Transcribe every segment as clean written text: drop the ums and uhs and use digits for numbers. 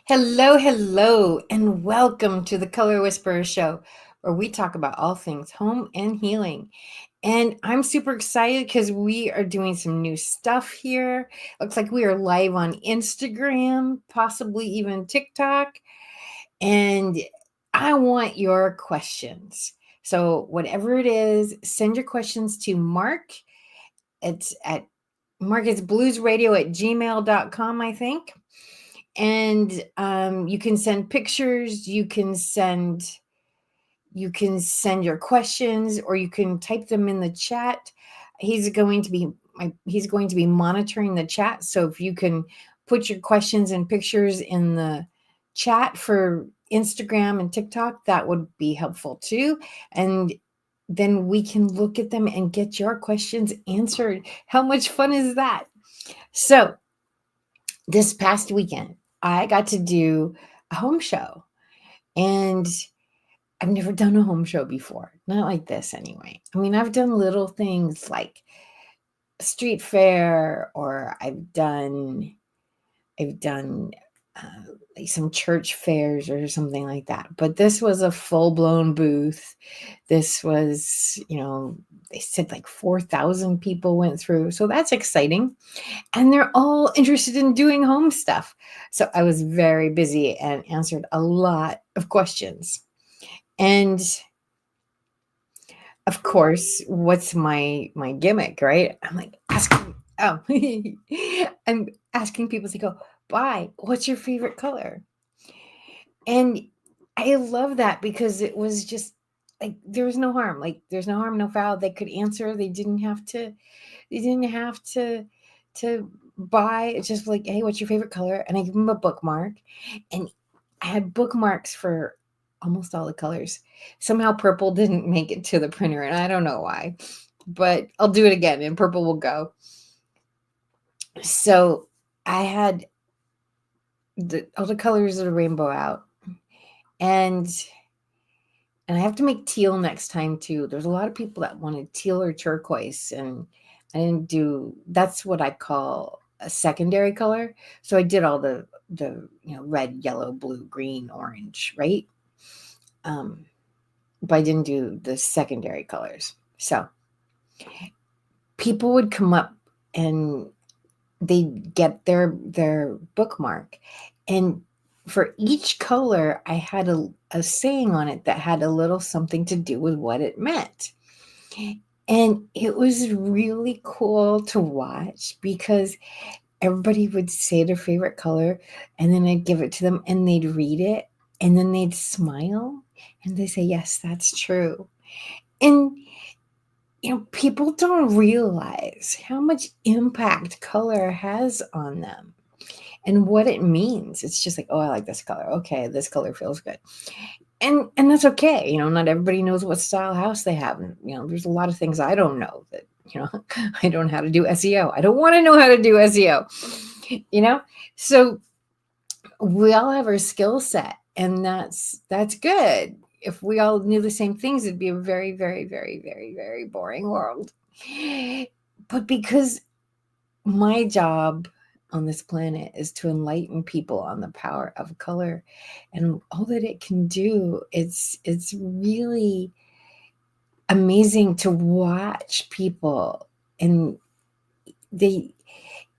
Hello, hello, and welcome to the Color Whisperer Show, where we talk about all things home and healing. And I'm super excited because we are doing some new stuff here. Looks like we are live on Instagram, possibly even TikTok. And I want your questions. So, whatever it is, send your questions to Mark. It's at Mark, it's bluesradio@gmail.com, I think. And you can send pictures, you can send your questions, or you can type them in the chat. He's going to be monitoring the chat, so if you can put your questions and pictures in the chat for Instagram and TikTok, that would be helpful too. And then we can look at them and get your questions answered. How much fun is that? So this past weekend, I got to do a home show, and I've never done a home show before, not like this anyway. I mean, I've done little things like street fair, or I've done uh, like some church fairs or something like that. But this was a full blown booth. This was, they said like 4,000 people went through. So that's exciting. And they're all interested in doing home stuff. So I was very busy and answered a lot of questions. And of course, what's my gimmick, right? I'm like asking, oh, I'm asking people to go, bye, what's your favorite color? And I love that because it was just like there was no harm. Like there's no harm, no foul. They could answer. They didn't have to buy. It's just like, hey, what's your favorite color? And I give them a bookmark. And I had bookmarks for almost all the colors. Somehow purple didn't make it to the printer, and I don't know why. But I'll do it again and purple will go. So I had all the colors of the rainbow out. And I have to make teal next time too. There's a lot of people that wanted teal or turquoise, and I didn't do. That's what I call a secondary color. So I did all the red, yellow, blue, green, orange, right? But I didn't do the secondary colors. So people would come up and they'd get their bookmark, and for each color I had a saying on it that had a little something to do with what it meant. And it was really cool to watch because everybody would say their favorite color, and then I'd give it to them and they'd read it, and then they'd smile and they say, yes, that's true. And people don't realize how much impact color has on them and what it means. It's just like, oh, I like this color. Okay, this color feels good. And that's okay. Not everybody knows what style house they have. And, there's a lot of things I don't know that, I don't know how to do SEO. I don't want to know how to do SEO, So we all have our skill set, and that's good. If we all knew the same things, it'd be a very, very, very, very, very boring world. But because my job on this planet is to enlighten people on the power of color and all that it can do, it's really amazing to watch people, and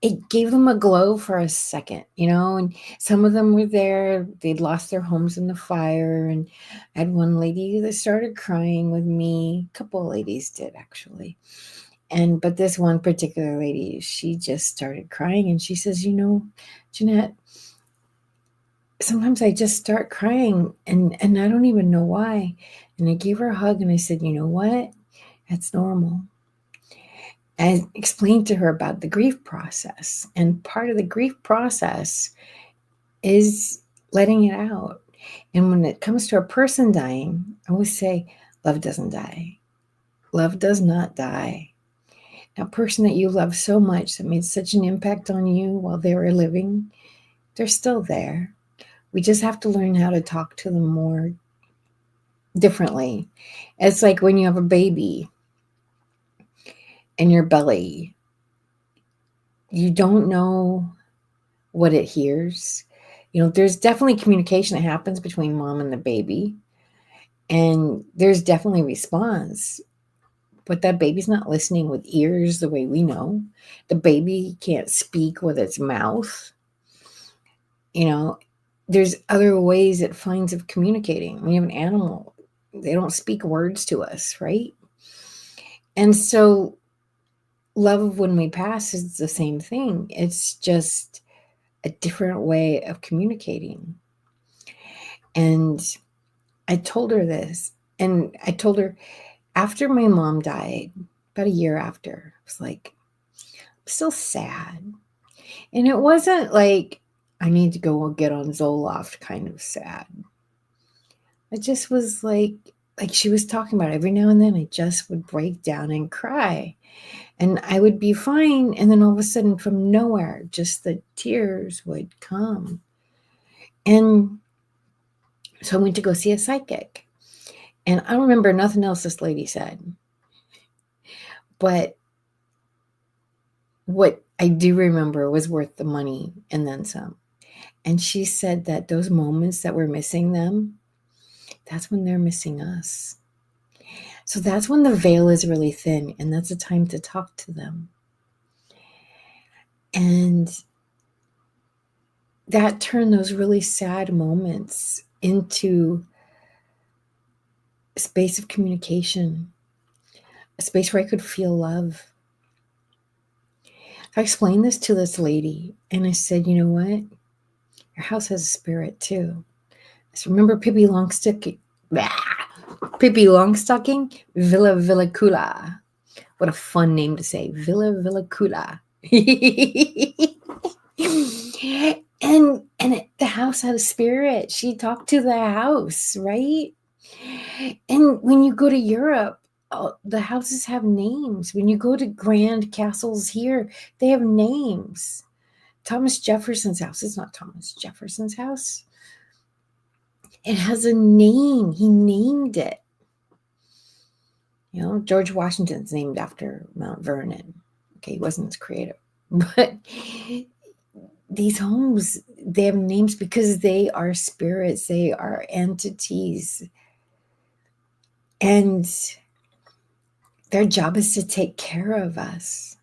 it gave them a glow for a second, and some of them were there. They'd lost their homes in the fire. And I had one lady that started crying with me. A couple of ladies did, actually. But this one particular lady, she just started crying, and she says, Jeanette, sometimes I just start crying and I don't even know why. And I gave her a hug and I said, you know what? That's normal. I explained to her about the grief process. And part of the grief process is letting it out. And when it comes to a person dying, I always say, love doesn't die. Love does not die. A person that you love so much, that made such an impact on you while they were living, they're still there. We just have to learn how to talk to them more differently. It's like when you have a baby in your belly, you don't know what it hears. There's definitely communication that happens between mom and the baby, and there's definitely response, but that baby's not listening with ears the way we know. The baby can't speak with its mouth. You know, there's other ways it finds of communicating. We have an animal, they don't speak words to us, right? And so love when we pass is the same thing. It's just a different way of communicating. And I told her this, and I told her after my mom died, about a year after, I was like, I'm still sad. And it wasn't like I need to go get on Zoloft kind of sad. It just was like she was talking about, every now and then I just would break down and cry. And I would be fine, and then all of a sudden from nowhere, just the tears would come. And so I went to go see a psychic. And I don't remember nothing else this lady said. But what I do remember was worth the money and then some. And she said that those moments that we're missing them, that's when they're missing us. So that's when the veil is really thin, and that's a time to talk to them. And that turned those really sad moments into a space of communication, a space where I could feel love. I explained this to this lady, and I said, you know what? Your house has a spirit too. I said, remember Pippi Longstocking? Pippi Longstocking? Villa Villacula. What a fun name to say. Villa Villacula. and the house had a spirit. She talked to the house, right? And when you go to Europe, the houses have names. When you go to grand castles here, they have names. Thomas Jefferson's house is not Thomas Jefferson's house. It has a name. He named it. George Washington's named after Mount Vernon. Okay, he wasn't as creative. But these homes, they have names because they are spirits. They are entities. And their job is to take care of us.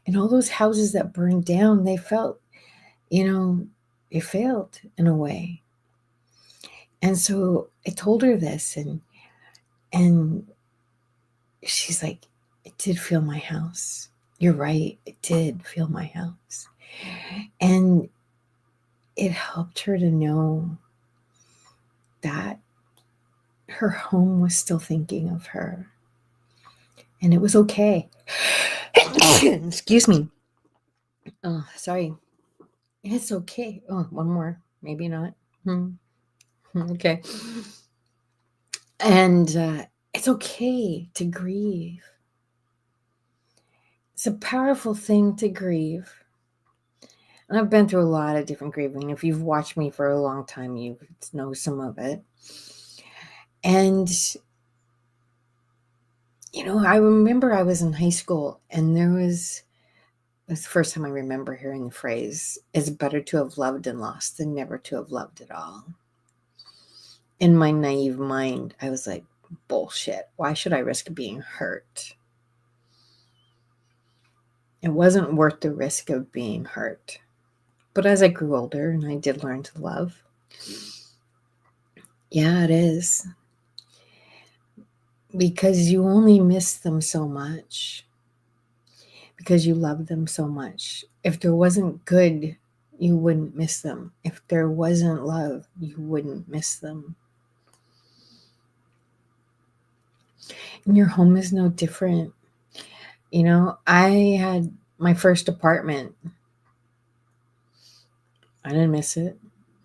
And all those houses that burned down, they felt, it failed in a way. And so I told her this, and she's like, it did feel my house. You're right. It did feel my house. And it helped her to know that her home was still thinking of her. And it was okay. Excuse me. Oh, sorry. It's okay. Oh, one more. Maybe not. Okay. And it's okay to grieve. It's a powerful thing to grieve. And I've been through a lot of different grieving. If you've watched me for a long time, you know some of it. And, I remember I was in high school, and that's the first time I remember hearing the phrase, it's better to have loved and lost than never to have loved at all. In my naive mind, I was like, bullshit. Why should I risk being hurt? It wasn't worth the risk of being hurt. But as I grew older and I did learn to love, yeah, it is. Because you only miss them so much. Because you love them so much. If there wasn't good, you wouldn't miss them. If there wasn't love, you wouldn't miss them. And your home is no different. I had my first apartment. I didn't miss it.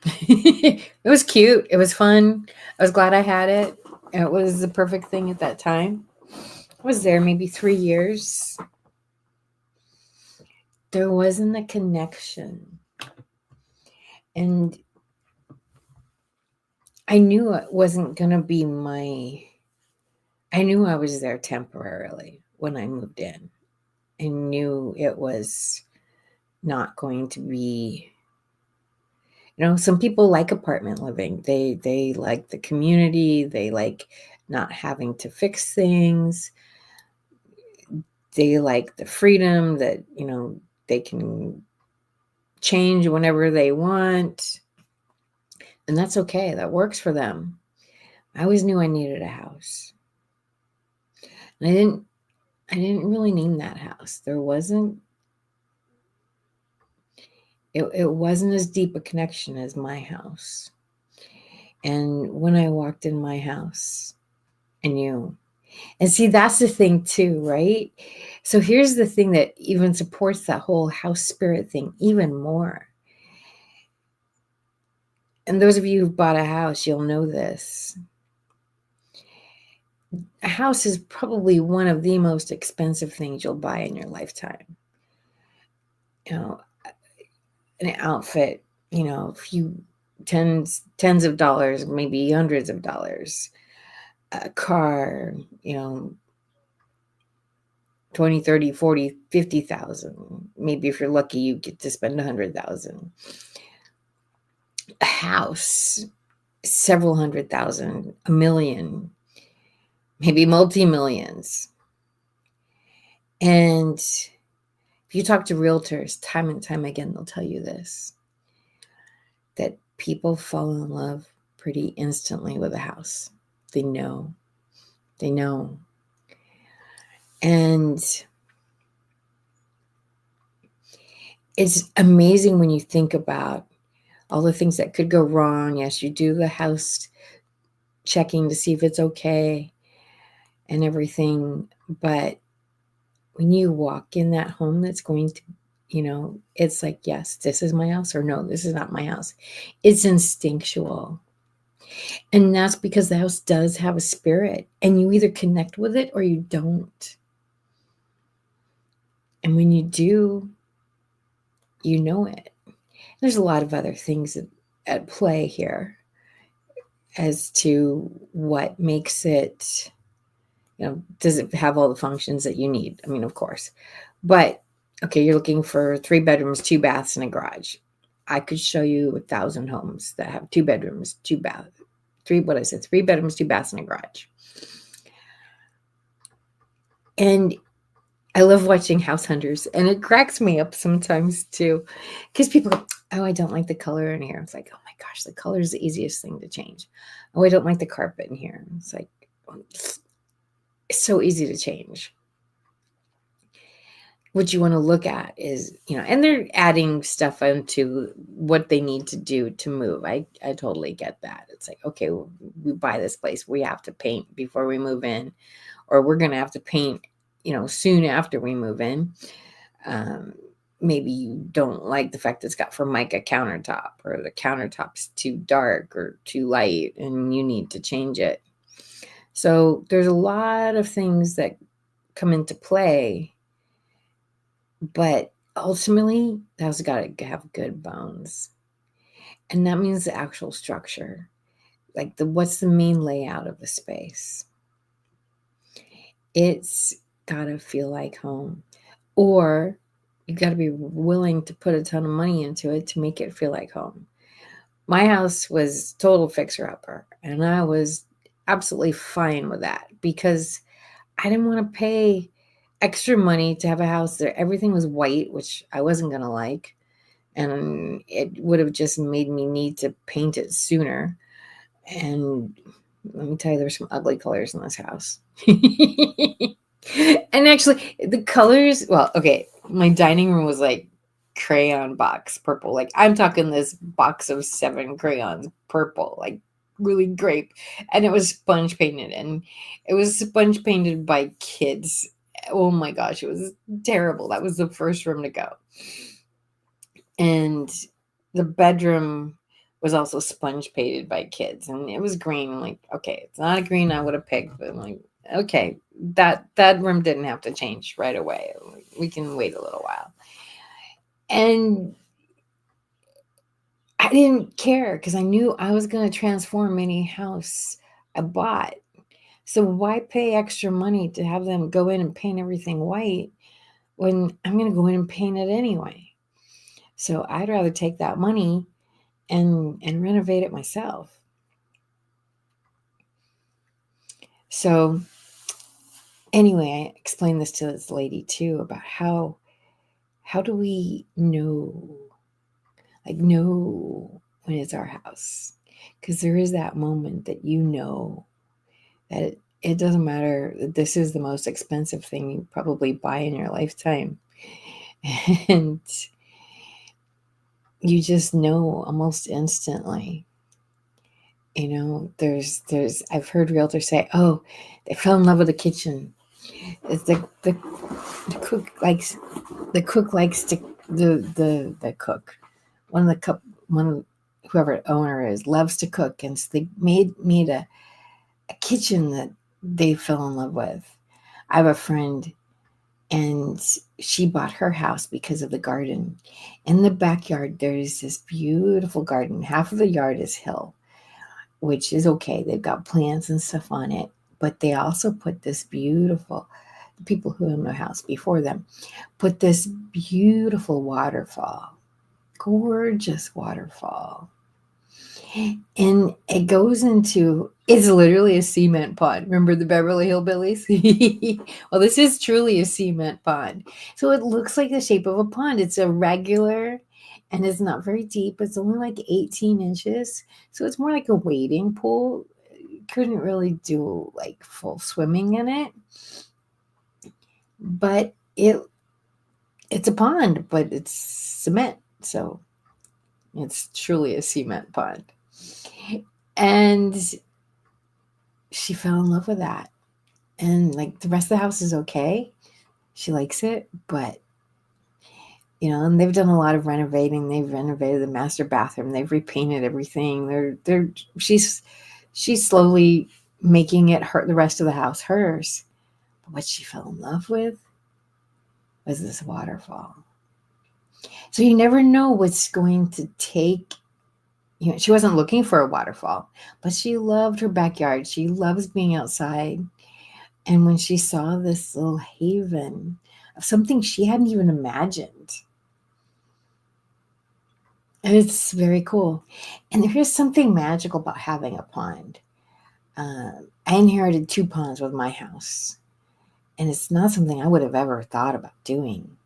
It was cute. It was fun. I was glad I had it. It was the perfect thing at that time. I was there maybe 3 years. There wasn't a connection. And I knew it wasn't going to be I knew I was there temporarily when I moved in. I knew it was not going to be Some people like apartment living. They like the community. They like not having to fix things. They like the freedom that, they can change whenever they want. And that's okay. That works for them. I always knew I needed a house. And I didn't really name that house. It wasn't as deep a connection as my house. And when I walked in my house, I knew. And see, that's the thing too, right? So here's the thing that even supports that whole house spirit thing even more. And those of you who've bought a house, you'll know this. A house is probably one of the most expensive things you'll buy in your lifetime. An outfit, a few tens of dollars, maybe hundreds of dollars. A car, 20, 30, 40, 50,000. Maybe if you're lucky, you get to spend 100,000. A house, several 100,000, $1 million, maybe multi-millions. And if you talk to realtors time and time again, they'll tell you this, that people fall in love pretty instantly with a house. They know. And it's amazing when you think about all the things that could go wrong. Yes, you do the house checking to see if it's okay and everything. But when you walk in that home that's going to, it's like, yes, this is my house, or no, this is not my house. It's instinctual. And that's because the house does have a spirit, and you either connect with it or you don't. And when you do, you know it. There's a lot of other things at play here as to what makes it, does it have all the functions that you need? I mean, of course. But, okay, you're looking for 3 bedrooms, 2 baths, and a garage. I could show you 1,000 homes that have 2 bedrooms, 2 baths, 3 bedrooms, 2 baths, and a garage. And I love watching House Hunters, and it cracks me up sometimes too, because people go, oh, I don't like the color in here. It's like, oh my gosh, the color is the easiest thing to change. Oh, I don't like the carpet in here. It's like, it's so easy to change. What you want to look at is, and they're adding stuff into what they need to do to move. I totally get that. It's like, okay, we buy this place, we have to paint before we move in, or we're going to have to paint, soon after we move in. Maybe you don't like the fact that it's got Formica countertop, or the countertop's too dark or too light, and you need to change it. So there's a lot of things that come into play, but ultimately, the house got to have good bones. And that means the actual structure, like what's the main layout of the space. It's got to feel like home, or you got to be willing to put a ton of money into it to make it feel like home. My house was total fixer-upper, and I was absolutely fine with that because I didn't want to pay extra money to have a house that everything was white, which I wasn't going to like. And it would have just made me need to paint it sooner. And let me tell you, there's some ugly colors in this house. And actually, the colors, well, okay, my dining room was like crayon box purple. Like, I'm talking this box of 7 crayons purple, like really grape. And it was sponge painted, and it was sponge painted by kids. Oh my gosh, it was terrible. That was the first room to go. And the bedroom was also sponge painted by kids, and it was green. I'm like, okay, it's not a green I would have picked, but I'm like, okay, that room didn't have to change right away. We can wait a little while. And I didn't care because I knew I was going to transform any house I bought. So why pay extra money to have them go in and paint everything white when I'm going to go in and paint it anyway? So I'd rather take that money and renovate it myself. So anyway, I explained this to this lady too about how do we know when it's our house? Because there is that moment that that it doesn't matter. This is the most expensive thing you probably buy in your lifetime. And you just know almost instantly. I've heard realtors say, "Oh, they fell in love with the kitchen. It's the cook likes the cook likes to the cook. One of the cup one of whoever owner is loves to cook, and so they made a kitchen that they fell in love with." I have a friend, and she bought her house because of the garden. In the backyard, there's this beautiful garden. Half of the yard is hill, which is okay. They've got plants and stuff on it, but they also put this beautiful, the people who owned the house before them put this beautiful waterfall, gorgeous waterfall. And it goes into, it's literally a cement pond. Remember the Beverly Hillbillies? Well, this is truly a cement pond. So it looks like the shape of a pond. It's a regular, and it's not very deep. It's only like 18 inches. So it's more like a wading pool. You couldn't really do like full swimming in it. But it's a pond, but it's cement. So it's truly a cement pond. And she fell in love with that. And like the rest of the house is okay. She likes it, but and they've done a lot of renovating. They've renovated the master bathroom. They've repainted everything. She's slowly making it the rest of the house hers. But what she fell in love with was this waterfall. So you never know what's going to take. She wasn't looking for a waterfall, but she loved her backyard. She loves being outside. And when she saw this little haven of something she hadn't even imagined, and it's very cool. And there is something magical about having a pond. I inherited 2 ponds with my house, and it's not something I would have ever thought about doing.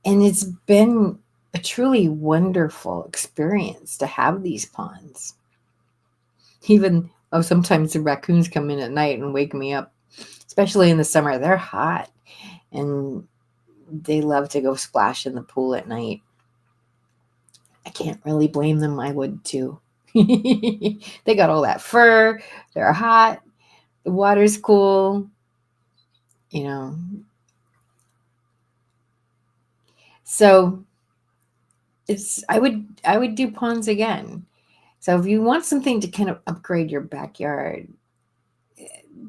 And it's been a truly wonderful experience to have these ponds. Even sometimes the raccoons come in at night and wake me up, especially in the summer. They're hot, and they love to go splash in the pool at night. I can't really blame them. I would too. They got all that fur. They're hot. The water's cool. You know. So I would do ponds again. So if you want something to kind of upgrade your backyard,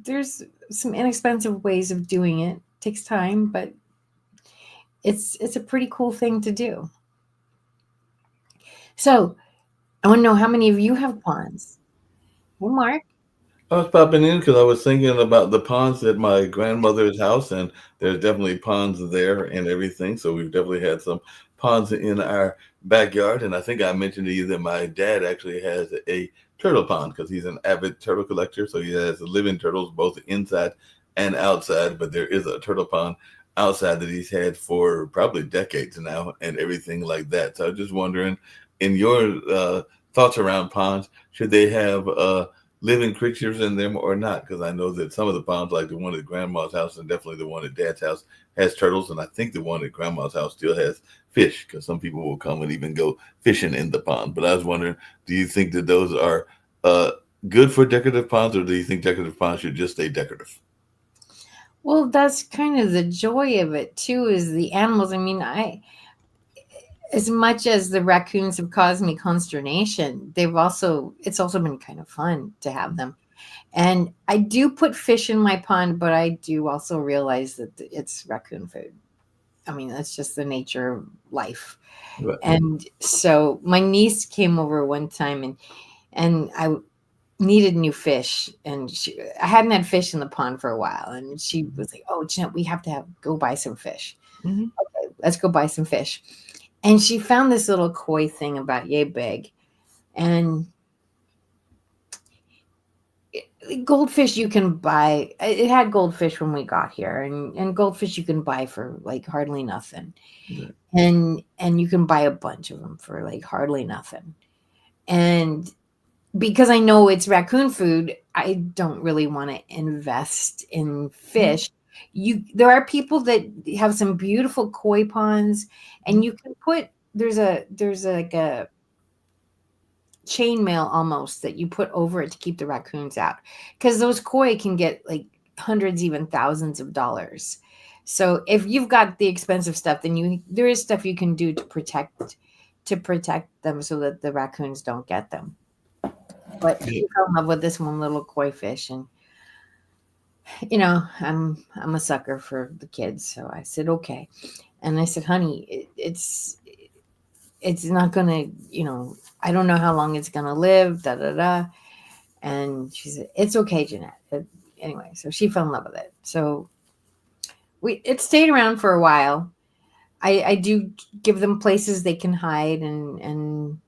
there's some inexpensive ways of doing it. It takes time, but it's a pretty cool thing to do. So I want to know how many of you have ponds. Well, Mark. I was popping in because I was thinking about the ponds at my grandmother's house, and there's definitely ponds there and everything. So we've definitely had some ponds in our backyard. And I think I mentioned to you that my dad actually has a turtle pond because he's an avid turtle collector. So he has living turtles both inside and outside. But there is a turtle pond outside that he's had for probably decades now and everything like that. So I was just wondering, in your thoughts around ponds, should they have living creatures in them or not? Because I know that some of the ponds, like the one at grandma's house and definitely the one at dad's house, has turtles, and I think the one at grandma's house still has fish because some people will come and even go fishing in the pond. But I was wondering, do you think that those are uh, good for decorative ponds, or do you think decorative ponds should just stay decorative? Well, that's kind of the joy of it too, is the animals. I mean, as much as the raccoons have caused me consternation, it's also been kind of fun to have them. And I do put fish in my pond, but I do also realize that it's raccoon food. I mean, that's just the nature of life. Right. And so my niece came over one time, and I needed new fish, and I hadn't had fish in the pond for a while, and she was like, "Oh, Jeanette, we have to go buy some fish. Mm-hmm. Okay, let's go buy some fish." And she found this little koi thing about yay big, And goldfish you can buy. It had goldfish when we got here, and goldfish you can buy for like hardly nothing. Yeah. And you can buy a bunch of them for like hardly nothing. And because I know it's raccoon food, I don't really want to invest in fish. There are people that have some beautiful koi ponds, and you can put there's like a chainmail almost that you put over it to keep the raccoons out, because those koi can get like hundreds, even thousands of dollars. So if you've got the expensive stuff, then there is stuff you can do to protect them so that the raccoons don't get them. But Yeah. she fell in love with this one little koi fish, and I'm a sucker for the kids, so I said okay. And I said, honey, it's not gonna, I don't know how long it's gonna live, da da da. And she said, it's okay, Jeanette. Anyway, so she fell in love with it. So it stayed around for a while. I do give them places they can hide, and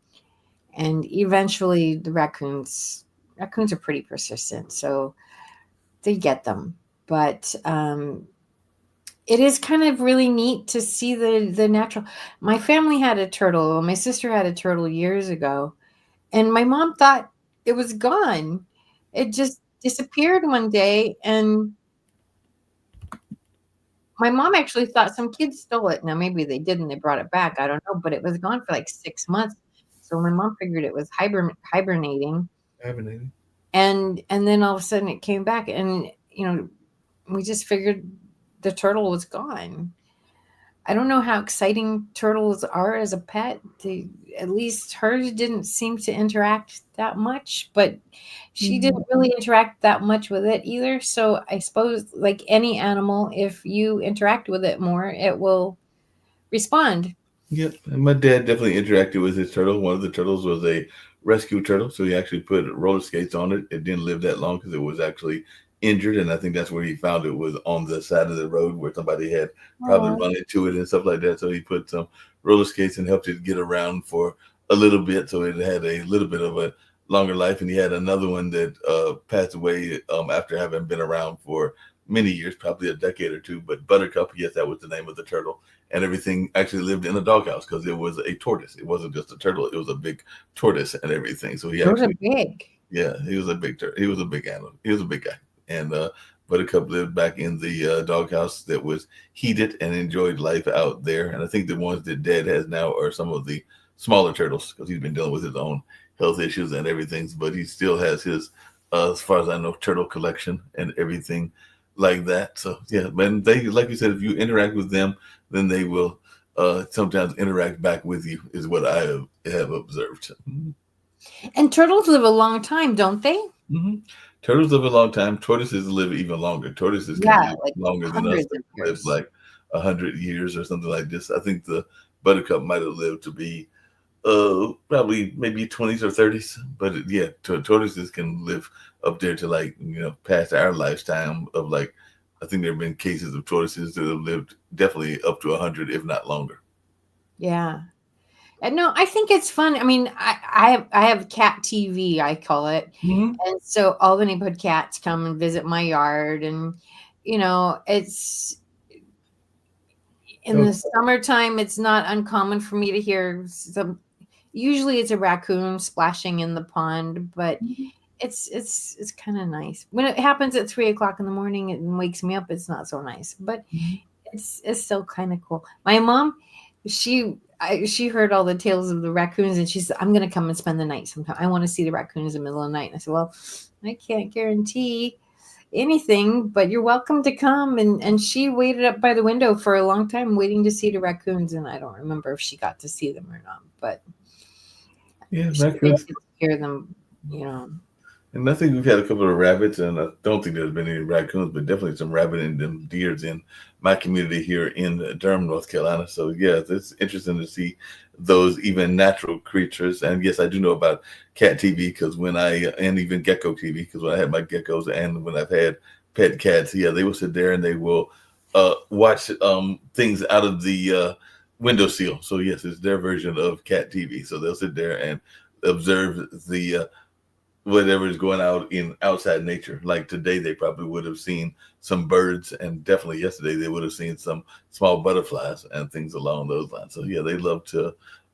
eventually the raccoons are pretty persistent, so they get them. But it is kind of really neat to see the natural. My family had a turtle. My sister had a turtle years ago, and my mom thought it was gone. It just disappeared one day, and my mom actually thought some kids stole it. Now maybe they didn't. They brought it back. I don't know, but it was gone for like 6 months. So my mom figured it was hibernating, Hibernating. and then all of a sudden it came back, and we just figured the turtle was gone. I don't know how exciting turtles are as a pet. At least hers didn't seem to interact that much, but she didn't really interact that much with it either. So I suppose, like any animal, if you interact with it more, it will respond. Yep. And my dad definitely interacted with his turtle. One of the turtles was a rescue turtle, so he actually put roller skates on it. It didn't live that long because it was actually injured, and I think that's where he found it, was on the side of the road where somebody had probably Oh, run into it and stuff like that. So he put some roller skates and helped it get around for a little bit, so it had a little bit of a longer life. And he had another one that passed away after having been around for many years, probably a decade or two. But Buttercup, yes, that was the name of the turtle, and everything actually lived in a doghouse because it was a tortoise. It wasn't just a turtle; it was a big tortoise and everything. So he those are actually, big. yeah, he was a big turtle. He was a big animal. He was a big guy, and Buttercup lived back in the doghouse that was heated and enjoyed life out there. And I think the ones that Dad has now are some of the smaller turtles because he's been dealing with his own health issues and everything. But he still has his, as far as I know, turtle collection and everything like that. So yeah, but they, like you said, if you interact with them, then they will sometimes interact back with you, is what I have observed. And turtles live a long time, don't they? Mm-hmm. Turtles live a long time. Tortoises live even longer. Tortoises can Yeah, live like longer than us. hundreds They of can live years. like 100 years or something like this. I think the Buttercup might have lived to be probably maybe 20s or 30s. But yeah, tortoises can live up there to, like, past our lifetime of, like, I think there have been cases of tortoises that have lived definitely up to 100, if not longer. Yeah. No, I think it's fun. I mean, I have cat TV, I call it. Mm-hmm. And so all the neighborhood cats come and visit my yard, and it's in the summertime, it's not uncommon for me to hear some. Usually it's a raccoon splashing in the pond, but it's kind of nice. When it happens at 3 o'clock in the morning and wakes me up, it's not so nice, but it's still kind of cool. My mom, she heard all the tales of the raccoons, and she said, I'm going to come and spend the night sometime. I want to see the raccoons in the middle of the night. And I said, well, I can't guarantee anything, but you're welcome to come. And she waited up by the window for a long time waiting to see the raccoons, and I don't remember if she got to see them or not, but Yeah, she did raccoons. get to hear them, you know. And I think we've had a couple of rabbits, and I don't think there's been any raccoons, but definitely some rabbit and them deers in my community here in Durham, North Carolina. So yeah, it's interesting to see those even natural creatures. And yes, I do know about cat TV because and even gecko TV, because when I had my geckos and when I've had pet cats, yeah, they will sit there and they will watch things out of the window sill. So yes, it's their version of cat TV. So they'll sit there and observe the whatever is going out in outside nature. Like today, they probably would have seen some birds, and definitely yesterday they would have seen some small butterflies and things along those lines. So yeah, they love to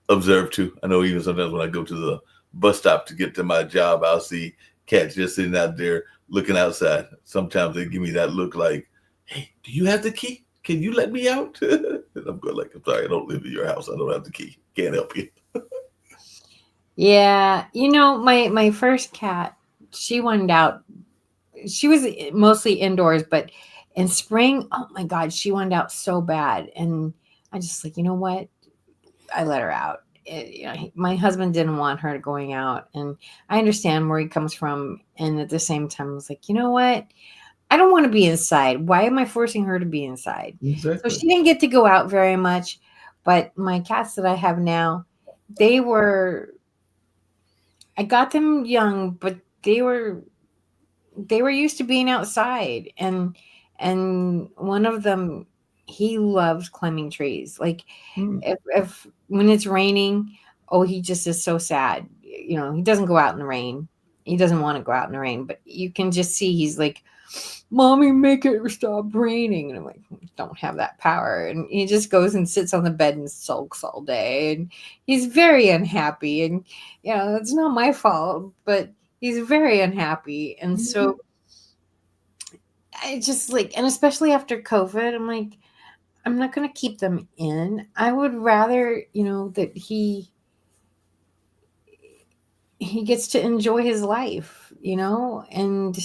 observe too. I know even sometimes when I go to the bus stop to get to my job, I'll see cats just sitting out there looking outside. Sometimes they give me that look like, "Hey, do you have the key? Can you let me out?" And I'm going like, "I'm sorry, I don't live in your house. I don't have the key. Can't help you." Yeah, my first cat, she wanted out. She was mostly indoors, but in spring, oh my God, she wanted out so bad. And I just like, you know what? I let her out. My husband didn't want her going out, and I understand where he comes from. And at the same time, I was like, you know what? I don't want to be inside. Why am I forcing her to be inside? So Exactly. she didn't get to go out very much. But my cats that I have now, they were I got them young, but they were used to being outside, and one of them, he loves climbing trees. Like Mm, if when it's raining, oh, he just is so sad. He doesn't go out in the rain. He doesn't want to go out in the rain, but you can just see he's like, "Mommy, make it stop raining." And I'm like, "Don't have that power." And he just goes and sits on the bed and sulks all day. And he's very unhappy. And, it's not my fault, but he's very unhappy. And mhm. so I just like, and especially after COVID, I'm like, I'm not going to keep them in. I would rather, that he gets to enjoy his life, and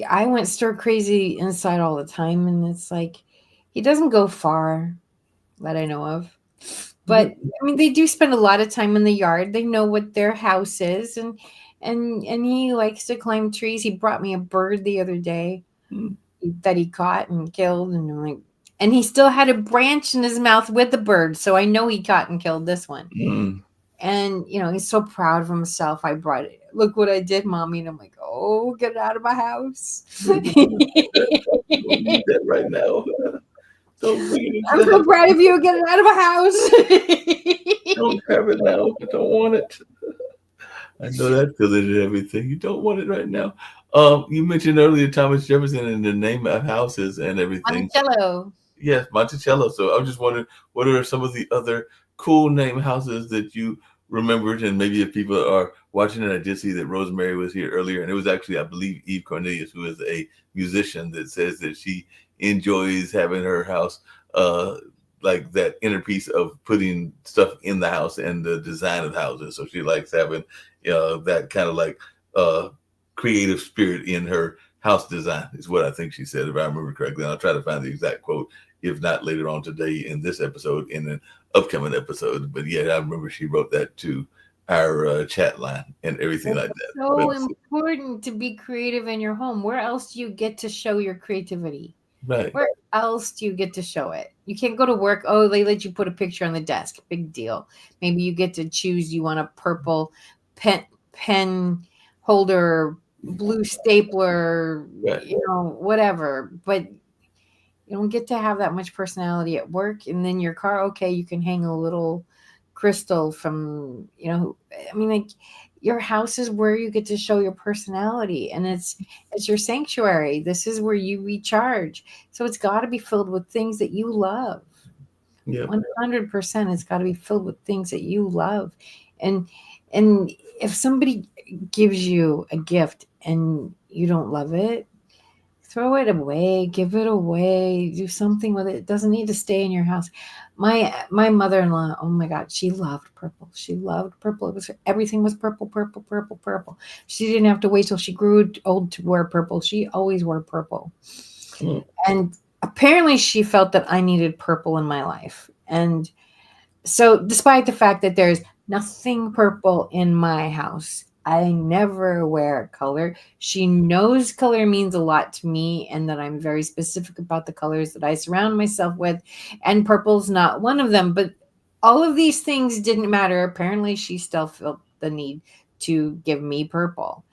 I went stir crazy inside all the time, and it's like he doesn't go far that I know of. But Yeah. I mean, they do spend a lot of time in the yard. They know what their house is, and he likes to climb trees. He brought me a bird the other day Mm, that he caught and killed, and I'm like, and he still had a branch in his mouth with the bird, so I know he caught and killed this one. mm. And he's so proud of himself. I brought it. Look what I did, mommy. And I'm like, oh, get out of my house. You don't need that. You don't need that right now. Don't bring it into I'm the so house. proud of you. Get it out of my house. Don't have it now. I don't want it. I know that feeling and everything. You don't want it right now. You mentioned earlier Thomas Jefferson and the name of houses and everything. Monticello. Yes, Monticello. So I was just wondering, what are some of the other cool name houses that you remembered? And maybe if people are watching it, I did see that Rosemary was here earlier, and it was actually, I believe, Eve Cornelius, who is a musician, that says that she enjoys having her house, uh, like that inner piece of putting stuff in the house and the design of houses. So she likes having, that kind of like uh, creative spirit in her house design, is what I think she said, if I remember correctly. And I'll try to find the exact quote, if not later on today in this episode, in an upcoming episode. But yeah, I remember she wrote that to our chat line and everything It's like that. so But important to be creative in your home. Where else do you get to show your creativity? right, Where else do you get to show it? You can't go to work. Oh, they let you put a picture on the desk. Big deal. Maybe you get to choose. You want a purple pen holder, blue stapler, right. whatever. But you don't get to have that much personality at work. And then your car, okay, you can hang a little crystal from, I mean, like, your house is where you get to show your personality, and it's your sanctuary. This is where you recharge. So it's got to be filled with things that you love. Yeah. 100%, it's got to be filled with things that you love. And and if somebody gives you a gift and you don't love it, throw it away, give it away, do something with it. It doesn't need to stay in your house. My mother-in-law, oh my God, she loved purple. She loved purple. It was everything was purple, purple, purple, purple. She didn't have to wait till she grew old to wear purple. She always wore purple. Mm, And apparently she felt that I needed purple in my life. And so, despite the fact that there's nothing purple in my house, I never wear color. She knows color means a lot to me, and that I'm very specific about the colors that I surround myself with. And purple's not one of them. But all of these things didn't matter. Apparently, she still felt the need to give me purple.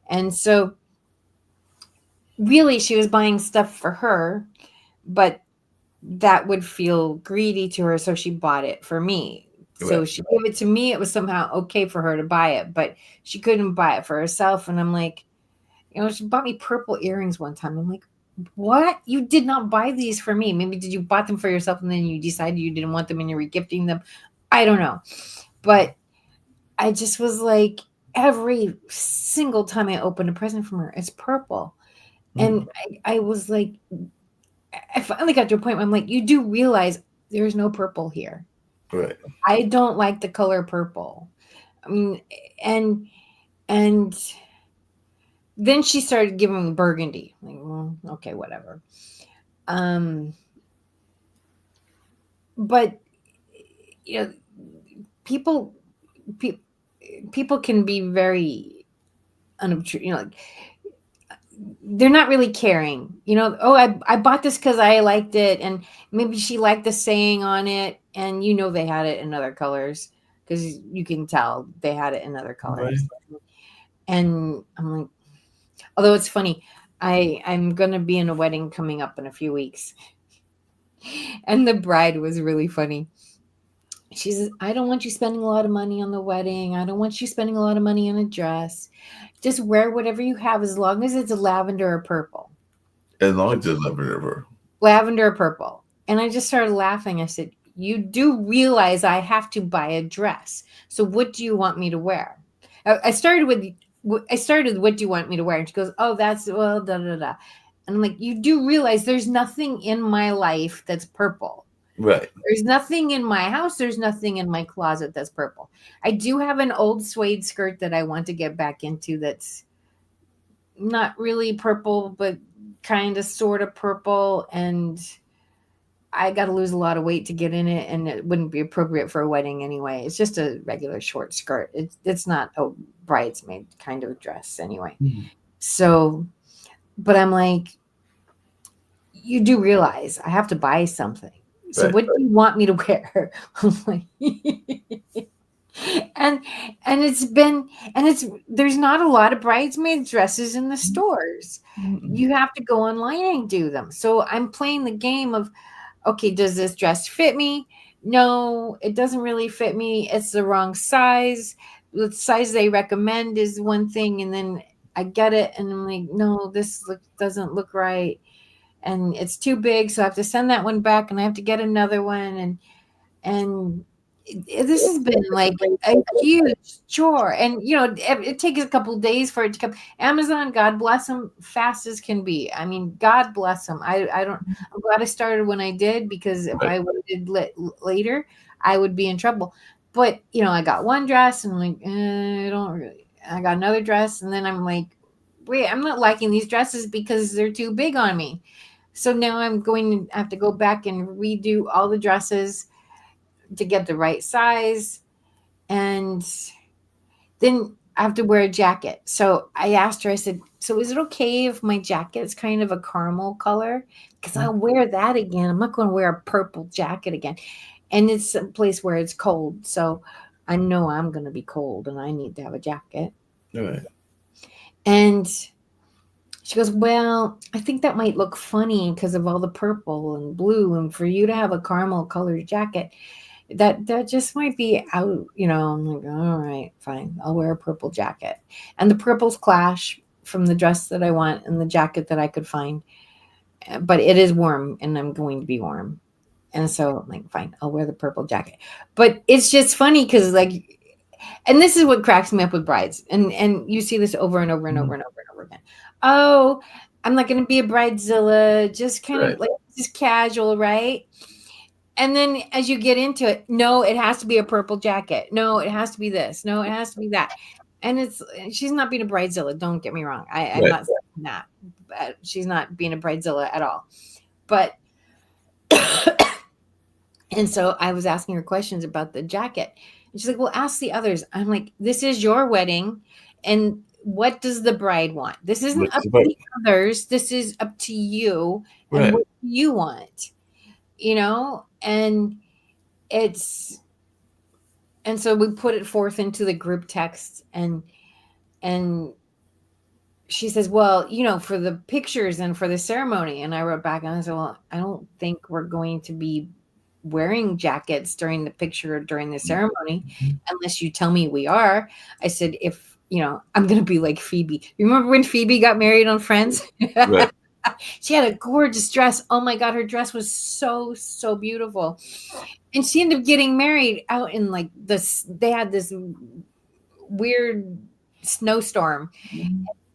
And so, really, she was buying stuff for her, but that would feel greedy to her, so she bought it for me. So Right. she gave it to me. It was somehow okay for her to buy it, but she couldn't buy it for herself. And I'm like, she bought me purple earrings one time. I'm like, what? You did not buy these for me. Maybe did you bought them for yourself and then you decided you didn't want them and you're regifting them? I don't know. But I just was like, every single time I open a present from her, it's purple. And Mhm. I was like, I finally got to a point where I'm like, you do realize there's no purple here. Right. I don't like the color purple. I mean, and and then she started giving me burgundy. Like, well, okay, whatever. Um, but you know, people, pe- people can be very unobtrusive. Like they're not really caring. Oh, I bought this because I liked it, and maybe she liked the saying on it, and they had it in other colors because you can tell they had it in other colors. Right. And I'm like, although it's funny, I'm gonna be in a wedding coming up in a few weeks, and the bride was really funny. She says, I don't want you spending a lot of money on the wedding. I don't want you spending a lot of money on a dress. Just wear whatever you have as long as it's a lavender or purple. As long as it's never. Lavender or purple. And I just started laughing. I said, you do realize I have to buy a dress. So what do you want me to wear? I started with, what do you want me to wear? And she goes, oh, that's, well, da, da, da. And I'm like, you do realize there's nothing in my life that's purple. Right. There's nothing in my house. There's nothing in my closet that's purple. I do have an old suede skirt that I want to get back into that's not really purple, but kind of sort of purple. And I got to lose a lot of weight to get in it, and it wouldn't be appropriate for a wedding anyway. It's just a regular short skirt. It's not a bridesmaid kind of dress anyway. Mhm. So, but I'm like, you do realize I have to buy something. So Right. what do you want me to wear? I'm like, and it's there's not a lot of bridesmaid dresses in the stores. Mhm. You have to go online and do them. So I'm playing the game of, okay, does this dress fit me? No, it doesn't really fit me. It's the wrong size. The size they recommend is one thing, and then I get it, and I'm like, no, doesn't look right, and it's too big, so I have to send that one back, and I have to get another one, and this has been like a huge chore. And it takes a couple days for it to come. Amazon, God bless them, fast as can be. I mean, God bless them. I don't, I'm glad I started when I did, because if Right. I waited later, I would be in trouble. But I got one dress and I'm like, I don't really. I got another dress, and then I'm like, wait, I'm not liking these dresses because they're too big on me. So now I'm going to have to go back and redo all the dresses to get the right size. And then I have to wear a jacket. So I asked her, I said, so is it okay if my jacket is kind of a caramel color? Because I'll wear that again. I'm not going to wear a purple jacket again. And it's a place where it's cold. So I know I'm going to be cold and I need to have a jacket. Right. And she goes, well, I think that might look funny because of all the purple and blue. And for you to have a caramel colored jacket, that just might be out. I'm like, all right, fine, I'll wear a purple jacket. And the purples clash from the dress that I want and the jacket that I could find, but it is warm and I'm going to be warm. And so I'm like, fine, I'll wear the purple jacket. But it's just funny because, like, and this is what cracks me up with brides, and you see this over and over and over Mhm. and over and over again. Oh, I'm not going to be a bridezilla, just kind Right. of like just casual, right? And then as you get into it, no, it has to be a purple jacket. No, it has to be this. No, it has to be that. And she's not being a bridezilla. Don't get me wrong. I'm Right. not saying that. But she's not being a bridezilla at all. But and so I was asking her questions about the jacket. And she's like, well, ask the others. I'm like, this is your wedding. And what does the bride want? This isn't up to Right. the others. This is up to you. And Right. what do you want? And it's and so we put it forth into the group text, and she says, well, for the pictures and for the ceremony. And I wrote back and I said, well, I don't think we're going to be wearing jackets during the picture or during the ceremony unless you tell me we are. I said, if, I'm going to be like Phoebe. You remember when Phoebe got married on Friends? Right. She had a gorgeous dress. Oh my God, her dress was so, so beautiful. And she ended up getting married out in like this, they had this weird snowstorm.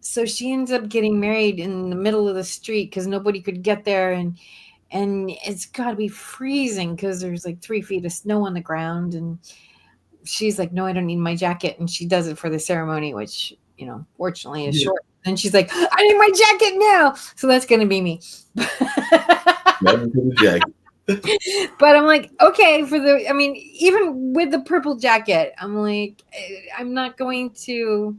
So she ends up getting married in the middle of the street because nobody could get there. And it's got to be freezing because there's like 3 feet of snow on the ground. And she's like, no, I don't need my jacket. And she does it for the ceremony, which, fortunately is Yeah. short. And she's like, I need my jacket now. So that's going to be me. Never put a jacket. But I'm like, okay, even with the purple jacket, I'm like, I'm not going to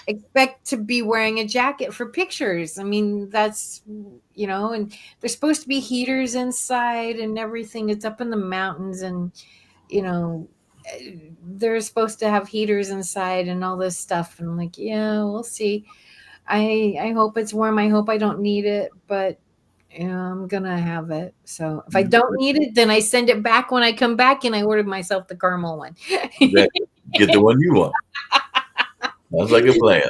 expect to be wearing a jacket for pictures. I mean, that's, and there's supposed to be heaters inside and everything. It's up in the mountains and, they're supposed to have heaters inside and all this stuff. And I'm like, yeah, we'll see. I hope it's warm. I hope I don't need it, but I'm gonna have it. So if I don't need it, then I send it back when I come back and I ordered myself the caramel one. Exactly. Get the one you want. Sounds like a plan.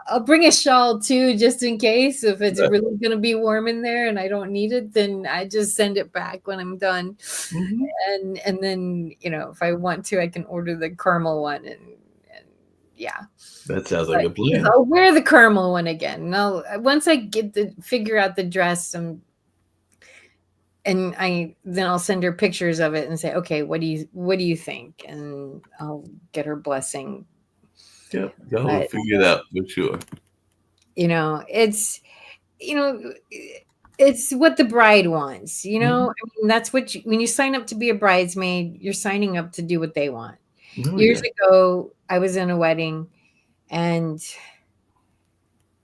I'll bring a shawl too, just in case if it's really gonna be warm in there and I don't need it, then I just send it back when I'm done. And then if I want to, I can order the caramel one and yeah. That sounds like a plan. I'll wear the caramel one again. No, once I figure out the dress and then I'll send her pictures of it and say, okay, what do you think? And I'll get her blessing. Yep, y'all will figure it out for sure. It's it's what the bride wants. I mean, that's what when you sign up to be a bridesmaid, you're signing up to do what they want. Years ago, I was in a wedding and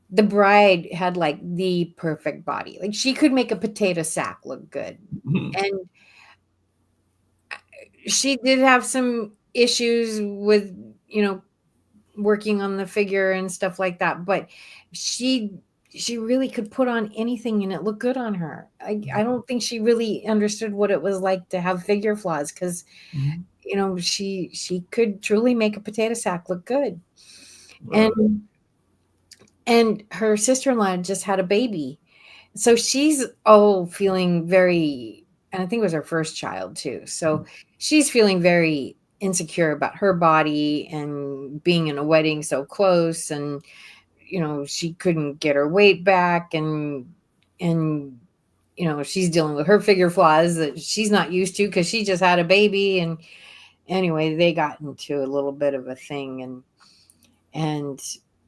the bride had like the perfect body. Like she could make a potato sack look good. And she did have some issues with, working on the figure and stuff like that. But she really could put on anything and it looked good on her. I don't think she really understood what it was like to have figure flaws because, she could truly make a potato sack look good. Wow. And her sister-in-law just had a baby. So she's feeling very, and I think it was her first child too. So she's feeling very insecure about her body and being in a wedding so close. And, she couldn't get her weight back and, she's dealing with her figure flaws that she's not used to because she just had a baby. And anyway, they got into a little bit of a thing and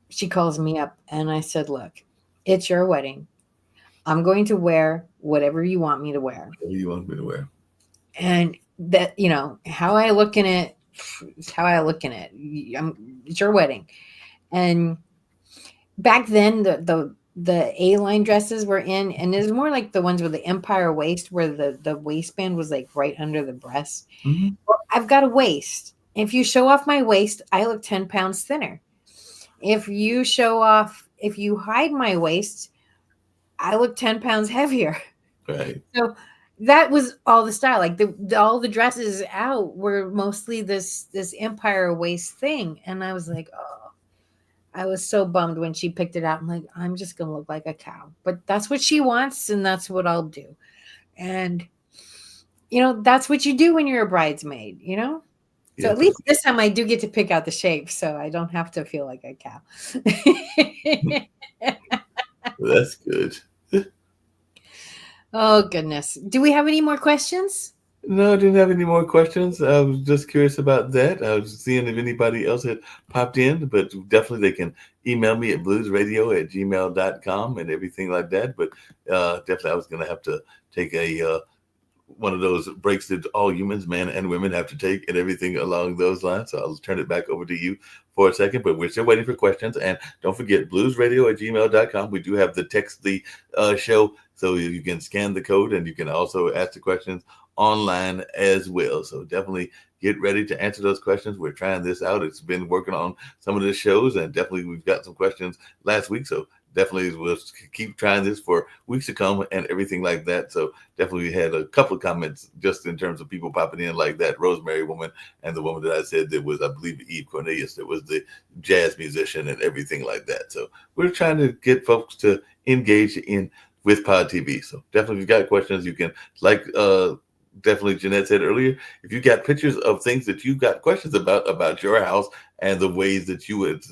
she calls me up and I said, look, it's your wedding. I'm going to wear whatever you want me to wear. Whatever you want me to wear. And that, how I look in it, is how I look in it. It's your wedding. And back then the A-line dresses were in, and it was more like the ones with the empire waist where the waistband was like right under the breast. Well, I've got a waist. If you show off my waist, I look 10 pounds thinner. If you hide my waist, I look 10 pounds heavier. Right. So that was all the style. Like all the dresses out were mostly this empire waist thing. And I was like, oh, I was so bummed when she picked it out. I'm like, I'm just going to look like a cow. But that's what she wants, and that's what I'll do. And, that's what you do when you're a bridesmaid, So Yeah. at least this time I do get to pick out the shape, so I don't have to feel like a cow. That's good. Oh, goodness. Do we have any more questions? No, I didn't have any more questions. I was just curious about that. I was seeing if anybody else had popped in, but definitely they can email me at bluesradio@gmail.com and everything like that. But definitely I was going to have to take one of those breaks that all humans, men and women, have to take and everything along those lines. So I'll turn it back over to you for a second, but we're still waiting for questions. And don't forget, bluesradio@gmail.com. We do have the text the show, so you can scan the code and you can also ask the questions online as well. So definitely get ready to answer those questions. We're trying this out. It's been working on some of the shows, and definitely we've got some questions last week. So definitely will keep trying this for weeks to come and everything like that. So definitely had a couple of comments just in terms of people popping in like that Rosemary woman and the woman that I said that was, I believe, Eve Cornelius, that was the jazz musician and everything like that. So we're trying to get folks to engage in with Pod TV. So definitely, if you got questions, you can like definitely Jeanette said earlier. If you got pictures of things that you got questions about your house and the ways that you would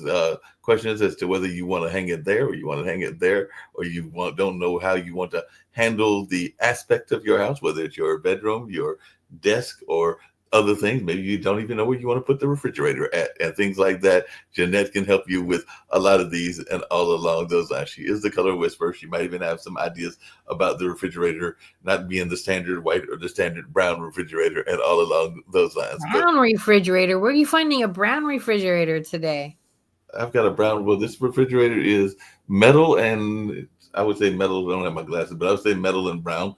questions as to whether you want to hang it there or you want to hang it there or don't know how you want to handle the aspect of your house, whether it's your bedroom, your desk, or other things. Maybe you don't even know where you want to put the refrigerator at and things like that. Jeanette can help you with a lot of these and all along those lines. She is the color whisperer. She might even have some ideas about the refrigerator not being the standard white or the standard brown refrigerator and all along those lines. Brown refrigerator. Where are you finding a brown refrigerator today? I've got a brown. Well, this refrigerator is metal and I would say metal. I don't have my glasses, but I would say metal and brown.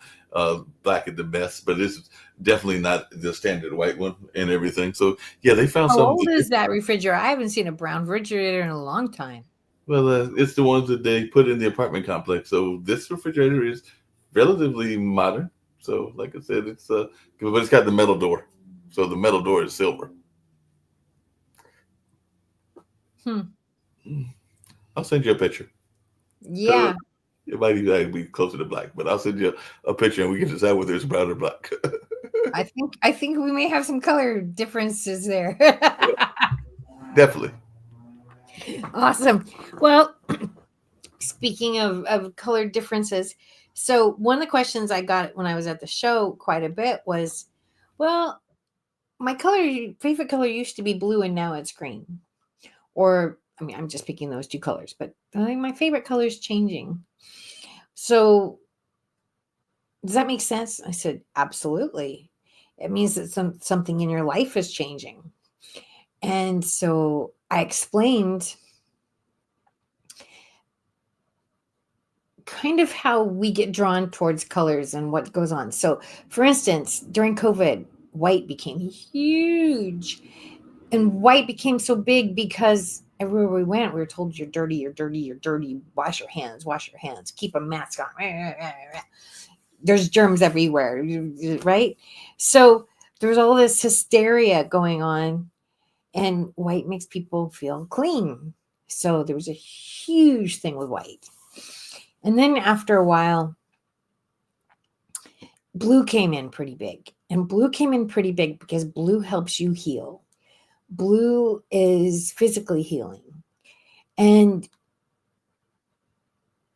Black at the best, but it's definitely not the standard white one and everything. So yeah, they found How some. old is that refrigerator? I haven't seen a brown refrigerator in a long time. Well, it's the ones that they put in the apartment complex. So this refrigerator is relatively modern. So like I said, but it's got the metal door. So the metal door is silver. Hmm. I'll send you a picture. Yeah. It might even be closer to black, but I'll send you a picture and we can decide whether it's brown or black. I think we may have some color differences there. Definitely. Awesome. Well, speaking of color differences, so one of the questions I got when I was at the show quite a bit was, well, my favorite color used to be blue and now it's green. Or I mean, I'm just picking those two colors, but my favorite color is changing. So does that make sense? I said, absolutely. It means that something in your life is changing. And so I explained kind of how we get drawn towards colors and what goes on. So, for instance, during COVID, white became huge. And white became so big because everywhere we went, we were told, you're dirty, you're dirty, you're dirty. Wash your hands, keep a mask on. There's germs everywhere, right? So there's all this hysteria going on, and white makes people feel clean. So there was a huge thing with white. And then after a while, blue came in pretty big. And blue came in pretty big because blue helps you heal. Blue is physically healing. And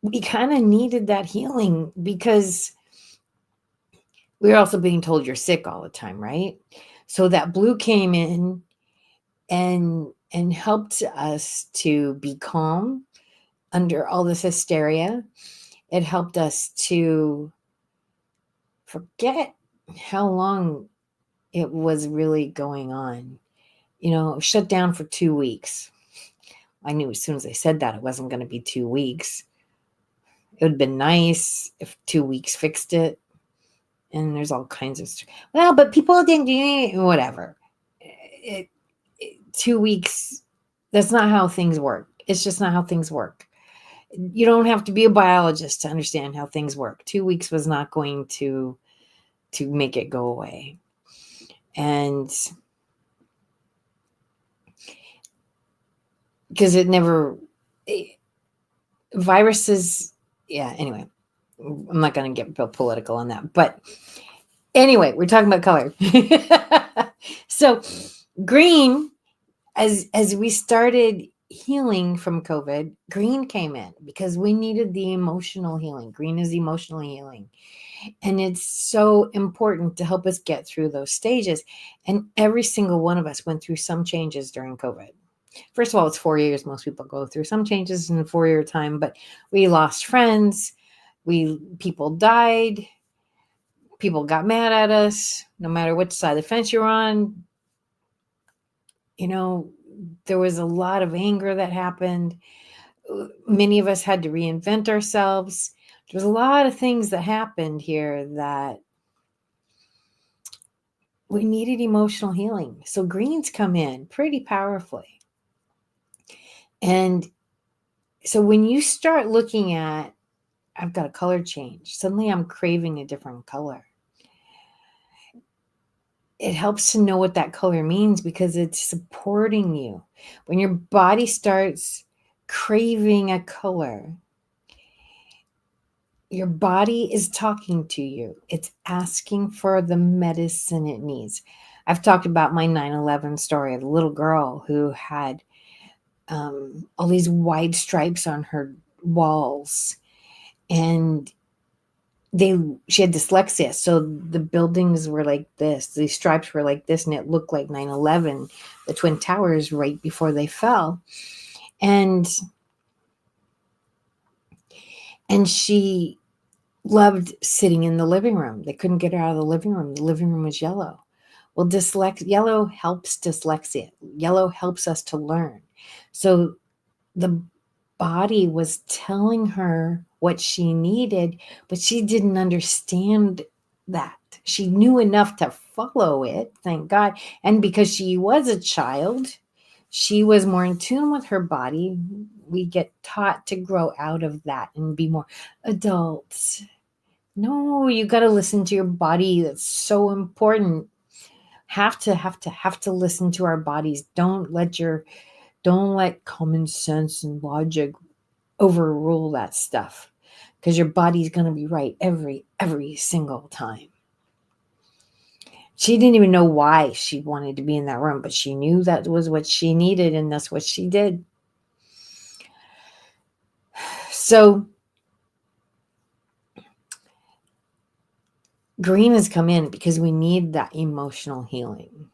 we kind of needed that healing because we were also being told you're sick all the time, right? So that blue came in and helped us to be calm under all this hysteria. It helped us to forget how long it was really going on. Shut down for 2 weeks. I knew as soon as I said that it wasn't going to be 2 weeks. It would have been nice if 2 weeks fixed it. And there's all kinds of well, but people didn't do it, whatever. 2 weeks, that's not how things work. It's just not how things work. You don't have to be a biologist to understand how things work. 2 weeks was not going to make it go away. And because viruses, yeah, anyway, I'm not going to get political on that. But anyway, we're talking about color. So green, as we started healing from COVID, green came in because we needed the emotional healing. Green is emotional healing. And it's so important to help us get through those stages. And every single one of us went through some changes during COVID. First of all, it's 4 years. Most people go through some changes in a 4-year time, but we lost friends. People died. People got mad at us, no matter which side of the fence you're on. There was a lot of anger that happened. Many of us had to reinvent ourselves. There's a lot of things that happened here that we needed emotional healing. So greens come in pretty powerfully. And So when you start looking at, I've got a color change, suddenly I'm craving a different color. It helps to know what that color means because it's supporting you. When your body starts craving a color, your body is talking to you. It's asking for the medicine it needs. I've talked about my 9/11 story, the little girl who had all these wide stripes on her walls, and she had dyslexia, so the buildings were like this, these stripes were like this, and it looked like 9/11, the twin towers, right before they fell. And she loved sitting in the living room. They couldn't get her out of the living room. The living room was yellow. Well, yellow helps dyslexia. Yellow helps us to learn. So the body was telling her what she needed, but she didn't understand that. She knew enough to follow it, thank God. And because she was a child, she was more in tune with her body. We get taught to grow out of that and be more adults. No, you got to listen to your body. That's so important. Have to listen to our bodies. Don't let common sense and logic overrule that stuff, because your body's going to be right every single time. She didn't even know why she wanted to be in that room, but she knew that was what she needed, and that's what she did. So green has come in because we need that emotional healing.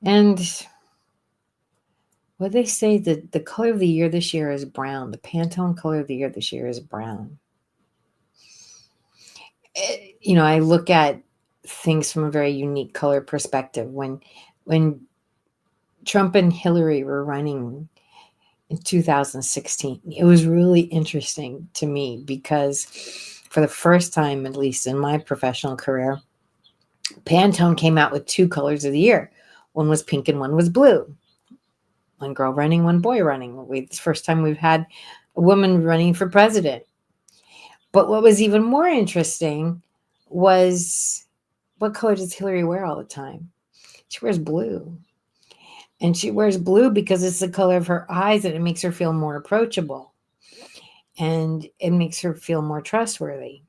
And what they say, that the color of the year this year is brown. The Pantone color of the year this year is brown. I look at things from a very unique color perspective. When Trump and Hillary were running in 2016, it was really interesting to me because for the first time, at least in my professional career, Pantone came out with two colors of the year. One was pink and one was blue. One girl running, one boy running. It's the first time we've had a woman running for president. But what was even more interesting was, what color does Hillary wear all the time? She wears blue. And she wears blue because it's the color of her eyes, and it makes her feel more approachable. And it makes her feel more trustworthy.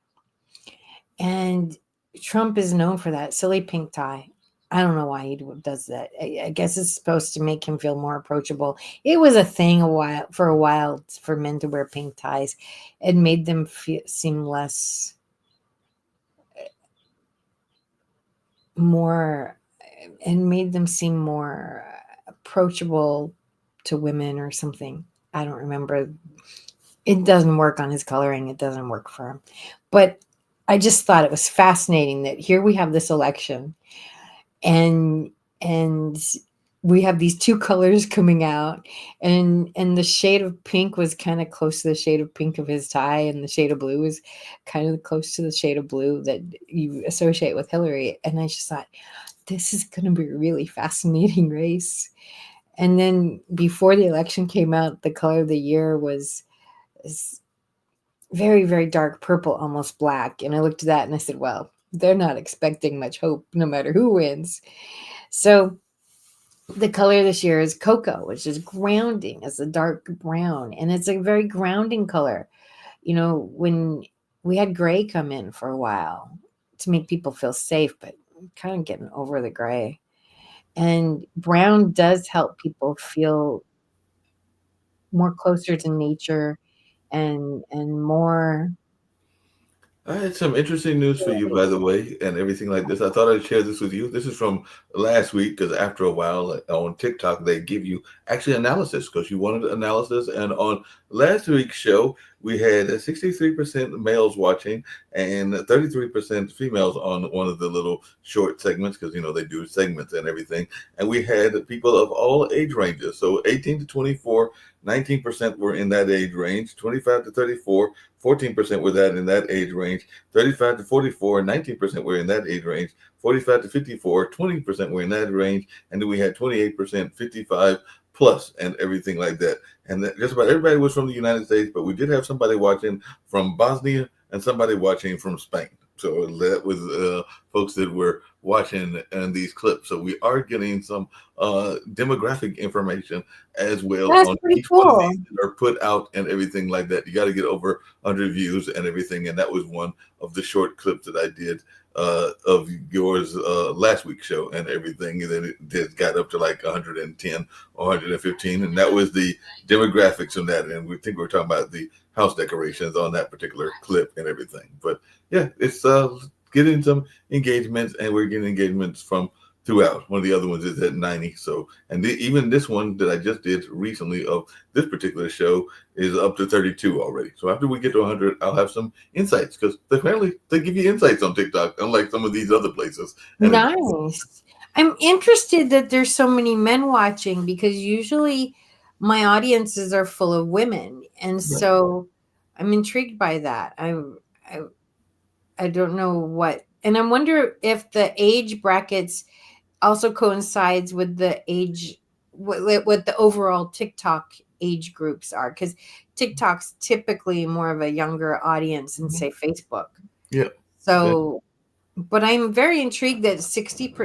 And Trump is known for that silly pink tie. I don't know why he does that. I guess it's supposed to make him feel more approachable. It was a thing for a while for men to wear pink ties. It made them seem less, more, and made them seem more approachable to women or something. I don't remember. It doesn't work on his coloring. It doesn't work for him. But I just thought it was fascinating that here we have this election, and we have these two colors coming out, and the shade of pink was kind of close to the shade of pink of his tie, and the shade of blue was kind of close to the shade of blue that you associate with Hillary. And I just thought, this is going to be a really fascinating race. And then before the election came out, the color of the year was very, very dark purple, almost black. And I looked at that and I said, well, they're not expecting much hope no matter who wins. So the color this year is cocoa, which is grounding. It's a dark brown, and it's a very grounding color. When we had gray come in for a while to make people feel safe, but I'm kind of getting over the gray. And brown does help people feel more closer to nature, and more. I had some interesting news for you, by the way, and everything like this. I thought I'd share this with you. This is from last week because after a while, like, on TikTok, they give you actually analysis because you wanted analysis. And on last week's show, we had 63% males watching and 33% females on one of the little short segments because, they do segments and everything. And we had people of all age ranges. So 18 to 24, 19% were in that age range, 25 to 34, 14% were in that age range, 35 to 44, 19% were in that age range, 45 to 54, 20% were in that range, and then we had 28%, 55 plus and everything like that. And that just about everybody was from the United States, but we did have somebody watching from Bosnia and somebody watching from Spain. So that was folks that were watching in these clips. So we are getting some demographic information as well That's on pretty each one of cool. these that are put out and everything like that. You got to get over 100 views and everything. And that was one of the short clips that I did of yours last week's show and everything. And then it did, got up to like 110 or 115. And that was the demographics on that. And we think we're talking about the house decorations on that particular clip and everything. But yeah, it's getting some engagements, and we're getting engagements from throughout. One of the other ones is at 90. So, and even this one that I just did recently of this particular show is up to 32 already. So after we get to 100, I'll have some insights, because apparently they give you insights on TikTok, unlike some of these other places. And Nice. I'm interested that there's so many men watching, because usually my audiences are full of women, and right. so I'm intrigued by that. I I don't know what, and I wonder if the age brackets also coincides with the age, what the overall TikTok age groups are, because TikTok's typically more of a younger audience than say Facebook. Yeah. So, but I'm very intrigued that 60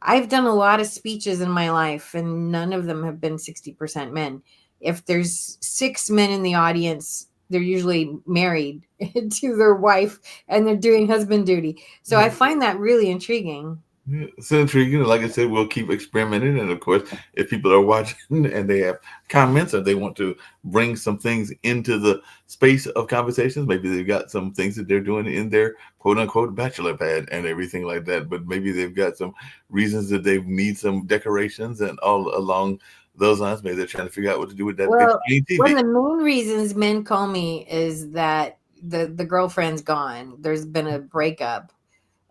I've done a lot of speeches in my life, and none of them have been 60% men. If there's 6 men in the audience, they're usually married to their wife and they're doing husband duty. So I find that really intriguing. Yeah, it's intriguing. Like I said, we'll keep experimenting. And of course, if people are watching and they have comments or they want to bring some things into the space of conversations, maybe they've got some things that they're doing in their quote unquote bachelor pad and everything like that. But maybe they've got some reasons that they need some decorations and all along those lines. Maybe they're trying to figure out what to do with that big Well, screen one TV. of the main reasons men call me is that the girlfriend's gone. There's been a breakup,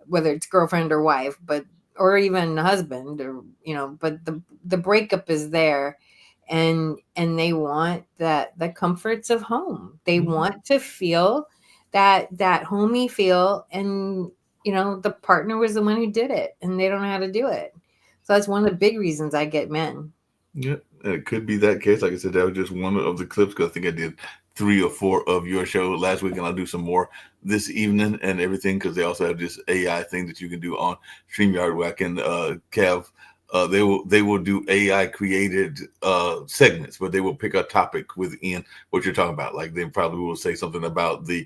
whether it's girlfriend or wife, but or even husband, or but the breakup is there, and they want the comforts of home. They want to feel that homey feel, and the partner was the one who did it, and they don't know how to do it. So that's one of the big reasons I get men. Yeah, and it could be that case. Like I said, that was just one of the clips, because I think I did 3 or 4 of your show last week, and I'll do some more this evening and everything, because they also have this AI thing that you can do on StreamYard where I can have they will do AI created segments, but they will pick a topic within what you're talking about. Like they probably will say something about the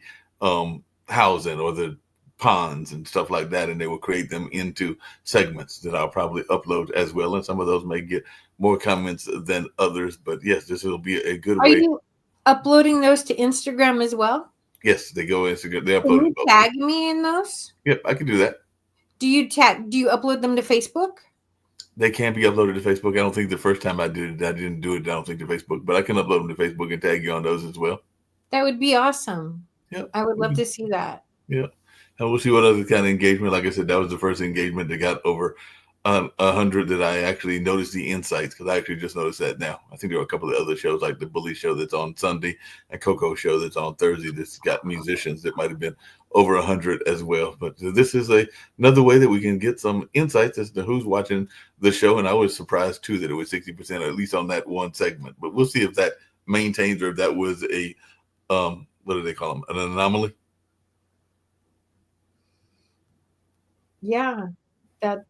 housing or the ponds and stuff like that, and they will create them into segments that I'll probably upload as well. And some of those may get more comments than others, but yes, this will be a good Are way. you uploading those to Instagram as well? Yes, they go Instagram. They Can upload you it both. tag me in those? Yep, I can do that. Do you upload them to Facebook? They can be uploaded to Facebook. I don't think the first time I did it, I didn't do it. I don't think to Facebook, but I can upload them to Facebook and tag you on those as well. That would be awesome. Yep. I would love to see that. Yeah. And we'll see what other kind of engagement. Like I said, that was the first engagement that got over 100 that I actually noticed the insights, because I actually just noticed that now. I think there are a couple of other shows like the Bully Show that's on Sunday and Coco Show that's on Thursday that's got musicians that might have been over 100 as well. But this is another way that we can get some insights as to who's watching the show. And I was surprised too that it was 60%, or at least on that one segment. But we'll see if that maintains, or if that was a what do they call them, an anomaly. Yeah, that's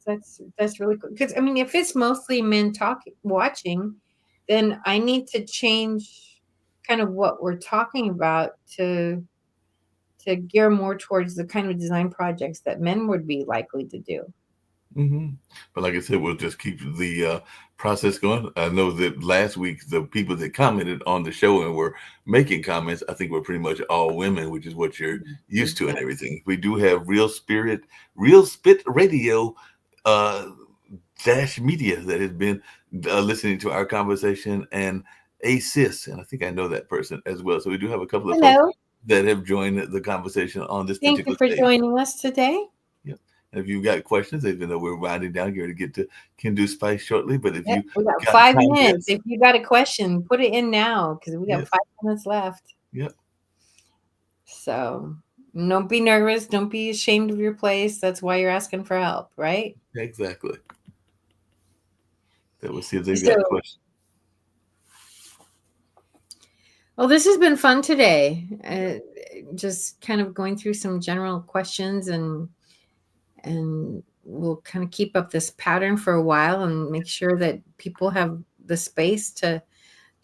really cool. Because I mean, if it's mostly men watching, then I need to change kind of what we're talking about to gear more towards the kind of design projects that men would be likely to do. But like I said, we'll just keep the process going. I know that last week, the people that commented on the show and were making comments, I think were pretty much all women, which is what you're used to and everything. We do have Real Spit Radio dash media that has been listening to our conversation, and ACIS, and I think I know that person as well. So we do have a couple of folks that have joined the conversation on this Thank you particular for stage. joining us today. Yep. And if you've got questions, even though we're winding down, you're going to get to Can Do Spice shortly. But if you we got 5 minutes. If you got a question, put it in now, because we got 5 minutes left. Yep. So don't be nervous. Don't be ashamed of your place. That's why you're asking for help, right? Exactly. That we'll see if they've got questions. Well, this has been fun today. Just kind of going through some general questions, and we'll kind of keep up this pattern for a while and make sure that people have the space to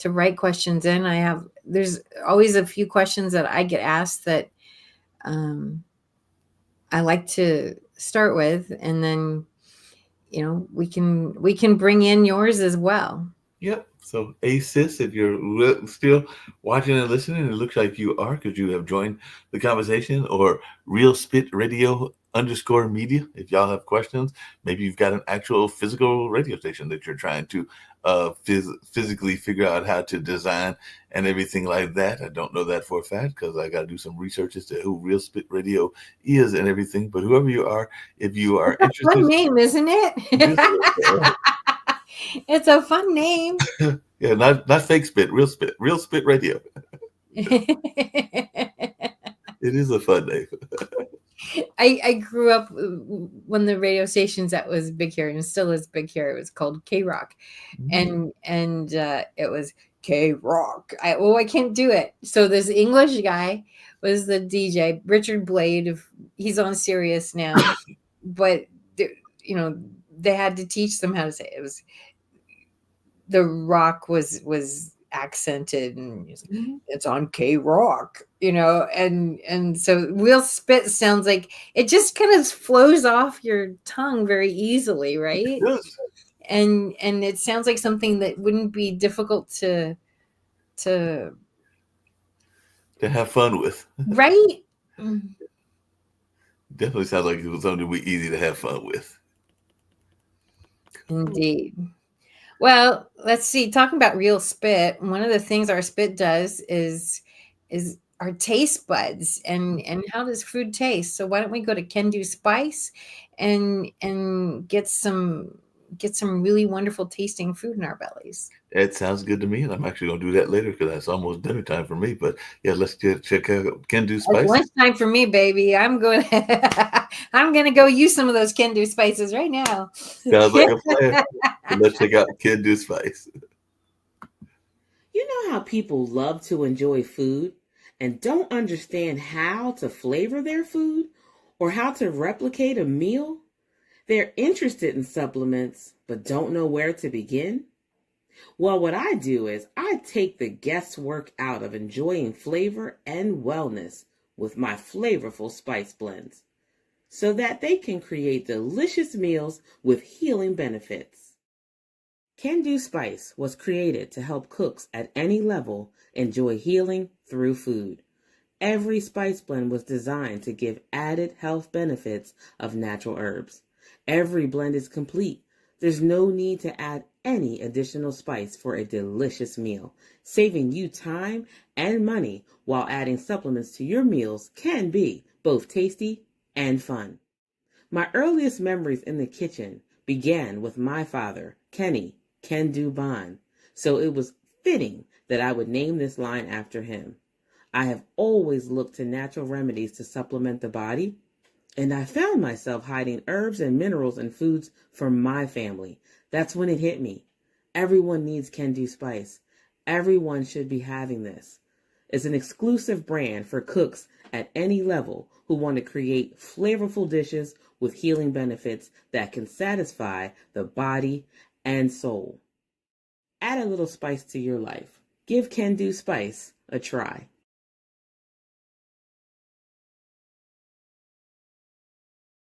write questions in. There's always a few questions that I get asked that I like to start with, and then we can bring in yours as well. Yep. So, sis, if you're still watching and listening, it looks like you are because you have joined the conversation, or Real Spit Radio _media. If y'all have questions, maybe you've got an actual physical radio station that you're trying to physically figure out how to design and everything like that. I don't know that for a fact because I got to do some research as to who Real Spit Radio is and everything. But whoever you are, if you are interested, fun name, isn't it? It's a fun name. Yeah, not fake spit, Real Spit Radio. It is a fun name. I grew up when the radio stations that was big here and still is big here. It was called K Rock, and it was K Rock. I can't do it. So this English guy was the DJ, Richard Blade. He's on Sirius now, but they had to teach them how to say it. It was the rock was accented, and it's on K Rock, and so Real Spit sounds like it just kind of flows off your tongue very easily, right? And it sounds like something that wouldn't be difficult to have fun with, right? Definitely sounds like it was something that would be easy to have fun with. Indeed. Well, let's see. Talking about Real Spit, one of the things our spit does is our taste buds, and how does food taste? So why don't we go to Can Do Spice and get some really wonderful tasting food in our bellies. It sounds good to me, and I'm actually going to do that later because that's almost dinner time for me. But yeah, let's check out Can Do Spice. It's lunchtime for me, baby. I'm going to go use some of those Can Do Spices right now. Sounds like a plan. Let's check out Can Do Spice. You know how people love to enjoy food and don't understand how to flavor their food or how to replicate a meal? They're interested in supplements but don't know where to begin? Well, what I do is I take the guesswork out of enjoying flavor and wellness with my flavorful spice blends so that they can create delicious meals with healing benefits. Can Do Spice was created to help cooks at any level enjoy healing through food. Every spice blend was designed to give added health benefits of natural herbs. Every blend is complete. There's no need to add any additional spice for a delicious meal. Saving you time and money while adding supplements to your meals can be both tasty and fun. My earliest memories in the kitchen began with my father, Kenny Can Do Bond, so it was fitting that I would name this line after him. I have always looked to natural remedies to supplement the body, and I found myself hiding herbs and minerals in foods for my family. That's when it hit me. Everyone needs Can Do Spice. Everyone should be having this. It's an exclusive brand for cooks at any level who want to create flavorful dishes with healing benefits that can satisfy the body and soul. Add a little spice to your life. Give Can Do Spice a try.